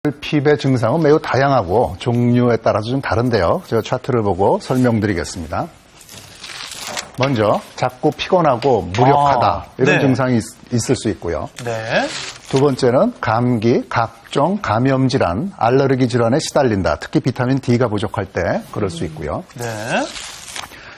피부의 증상은 매우 다양하고 종류에 따라서 좀 다른데요. 제가 차트를 보고 설명드리겠습니다. 먼저 자꾸 피곤하고 무력하다 이런 네. 증상이 있을 수 있고요. 네. 두 번째는 감기, 각종 감염 질환, 알레르기 질환에 시달린다. 특히 비타민 D가 부족할 때 그럴 수 있고요. 네.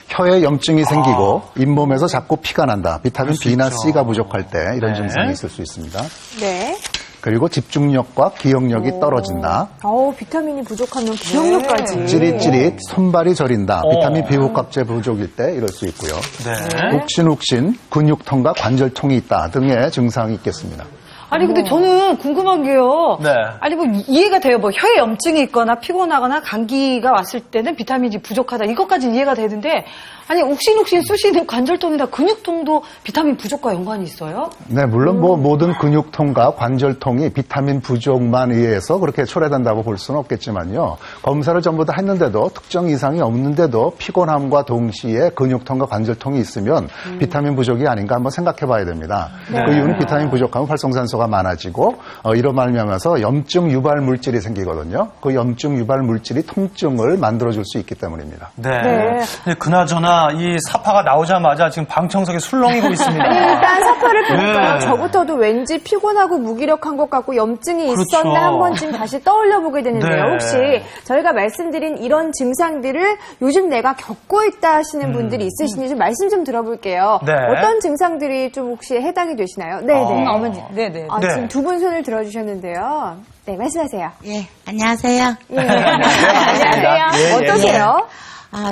혀에 염증이 생기고 잇몸에서 자꾸 피가 난다. 비타민 B나 있죠. C가 부족할 때 이런 네. 증상이 있을 수 있습니다. 네. 그리고 집중력과 기억력이 떨어진다. 비타민이 부족하면 기억력까지. 찌릿찌릿, 손발이 저린다. 비타민 B5각제 부족일 때 이럴 수 있고요. 네. 욱신욱신, 근육통과 관절통이 있다 등의 증상이 있겠습니다. 아니 근데 저는 궁금한 게요. 네. 아니 뭐 이해가 돼요. 뭐 혀에 염증이 있거나 피곤하거나 감기가 왔을 때는 비타민이 부족하다. 이것까지는 이해가 되는데 아니 욱신욱신 쑤시는 관절통이나 근육통도 비타민 부족과 연관이 있어요? 네, 물론 뭐 모든 근육통과 관절통이 비타민 부족만 의해서 그렇게 초래된다고 볼 수는 없겠지만요. 검사를 전부 다 했는데도 특정 이상이 없는데도 피곤함과 동시에 근육통과 관절통이 있으면 비타민 부족이 아닌가 한번 생각해 봐야 됩니다. 네. 그 이유는 비타민 부족하면 활성산소가 많아지고 이로 말미암아서 염증 유발 물질이 생기거든요. 그 염증 유발 물질이 통증을 만들어줄 수 있기 때문입니다. 네. 네. 근데 그나저나 이 사파가 나오자마자 지금 방청석에 술렁이고 있습니다. 일단 사파를 보니까요. 네. 저부터도 왠지 피곤하고 무기력한 것 같고 염증이 그렇죠. 있었나 한 번쯤 다시 떠올려 보게 되는데요. 네. 혹시 저희가 말씀드린 이런 증상들을 요즘 내가 겪고 있다 하시는 분들이 있으신지 좀 말씀 좀 들어볼게요. 네. 어떤 증상들이 좀 혹시 해당이 되시나요? 네네. 어머니, 네네. 네. 지금 두 분 손을 들어주셨는데요. 네, 말씀하세요. 예, 안녕하세요. 예. 안녕하세요. 예, 예, 어떠세요?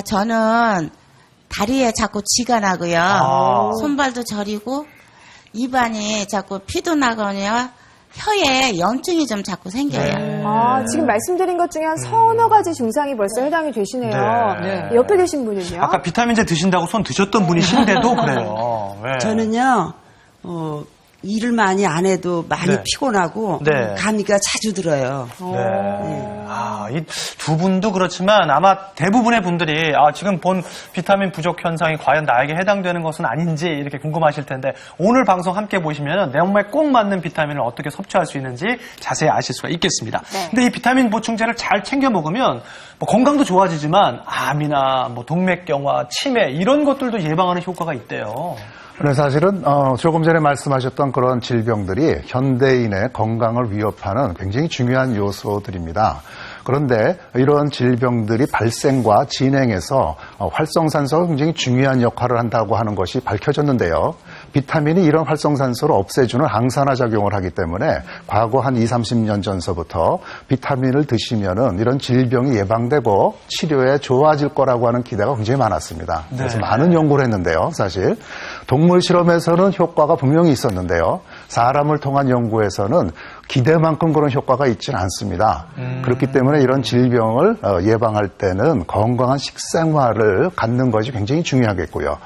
저는 다리에 자꾸 쥐가 나고요. 손발도 저리고, 입안이 자꾸 피도 나거나, 혀에 염증이 좀 자꾸 생겨요. 지금 말씀드린 것 중에 한 서너 가지 증상이 벌써 해당이 되시네요. 네. 옆에 계신 분은요? 아까 비타민제 드신다고 손 드셨던 분이신데도 그래요. 네. 저는요, 일을 많이 안 해도 많이 네. 피곤하고, 네. 감기가 자주 들어요. 네. 이 두 분도 그렇지만 아마 대부분의 분들이 지금 본 비타민 부족 현상이 과연 나에게 해당되는 것은 아닌지 이렇게 궁금하실 텐데 오늘 방송 함께 보시면 내 몸에 꼭 맞는 비타민을 어떻게 섭취할 수 있는지 자세히 아실 수가 있겠습니다. 네. 근데 이 비타민 보충제를 잘 챙겨 먹으면 뭐 건강도 좋아지지만 암이나 뭐 동맥경화, 치매 이런 것들도 예방하는 효과가 있대요. 네, 사실은 조금 전에 말씀하셨던 그런 질병들이 현대인의 건강을 위협하는 굉장히 중요한 요소들입니다. 그런데 이런 질병들이 발생과 진행에서 활성산소가 굉장히 중요한 역할을 한다고 하는 것이 밝혀졌는데요. 비타민이 이런 활성산소를 없애주는 항산화 작용을 하기 때문에 과거 한 20, 30년 전서부터 비타민을 드시면은 이런 질병이 예방되고 치료에 좋아질 거라고 하는 기대가 굉장히 많았습니다. 그래서 많은 연구를 했는데요. 사실 동물 실험에서는 효과가 분명히 있었는데요. 사람을 통한 연구에서는 기대만큼 그런 효과가 있지는 않습니다. 그렇기 때문에 이런 질병을 예방할 때는 건강한 식생활을 갖는 것이 굉장히 중요하겠고요.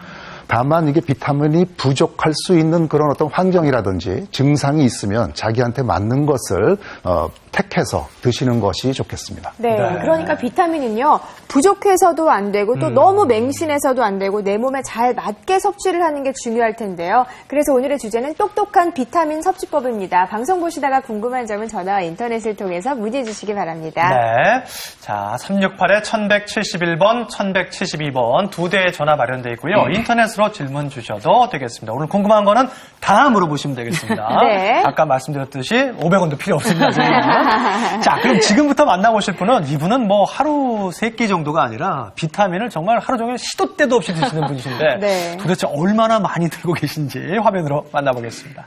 다만 이게 비타민이 부족할 수 있는 그런 어떤 환경이라든지 증상이 있으면 자기한테 맞는 것을 택해서 드시는 것이 좋겠습니다. 네, 그러니까 비타민은요, 부족해서도 안 되고 또 너무 맹신해서도 안 되고 내 몸에 잘 맞게 섭취를 하는 게 중요할 텐데요. 그래서 오늘의 주제는 똑똑한 비타민 섭취법입니다. 방송 보시다가 궁금한 점은 전화와 인터넷을 통해서 문의해 주시기 바랍니다. 네. 자, 368-1171번, 1172번 두 대의 전화 마련되어 있고요. 인터넷으로 질문 주셔도 되겠습니다. 오늘 궁금한 거는 다 물어보시면 되겠습니다. 네. 아까 말씀드렸듯이 500원도 필요 없습니다. 저희는. 자, 그럼 지금부터 만나보실 분은 이분은 뭐 하루 3끼 정도가 아니라 비타민을 정말 하루 종일 시도 때도 없이 드시는 분이신데 네. 도대체 얼마나 많이 들고 계신지 화면으로 만나보겠습니다.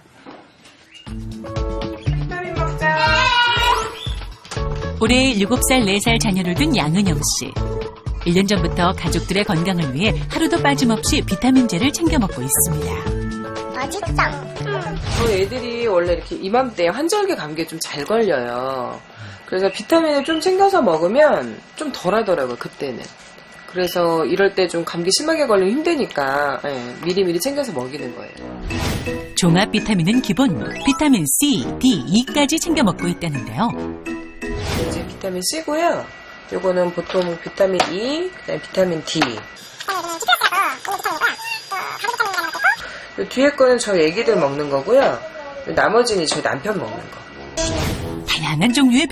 올해 7살, 4살 자녀를 둔 양은영 씨. 1년 전부터 가족들의 건강을 위해 하루도 빠짐없이 비타민제를 챙겨 먹고 있습니다. 저희 애들이 원래 이렇게 이맘때 환절기 감기에 좀 잘 걸려요. 그래서 비타민을 좀 챙겨서 먹으면 좀 덜 하더라고요, 그때는. 그래서 이럴 때 좀 감기 심하게 걸리면 힘드니까 미리미리 챙겨서 먹이는 거예요. 종합 비타민은 기본, 비타민 C, D, E까지 챙겨 먹고 있다는데요. 이제 비타민 C고요. 요거는 보통 비타민 E, 그다음에 비타민 D. 요 뒤에 거는 저희 애기들 먹는 거고요. 나머지는 저희 남편 먹는 거. 다양한 종류의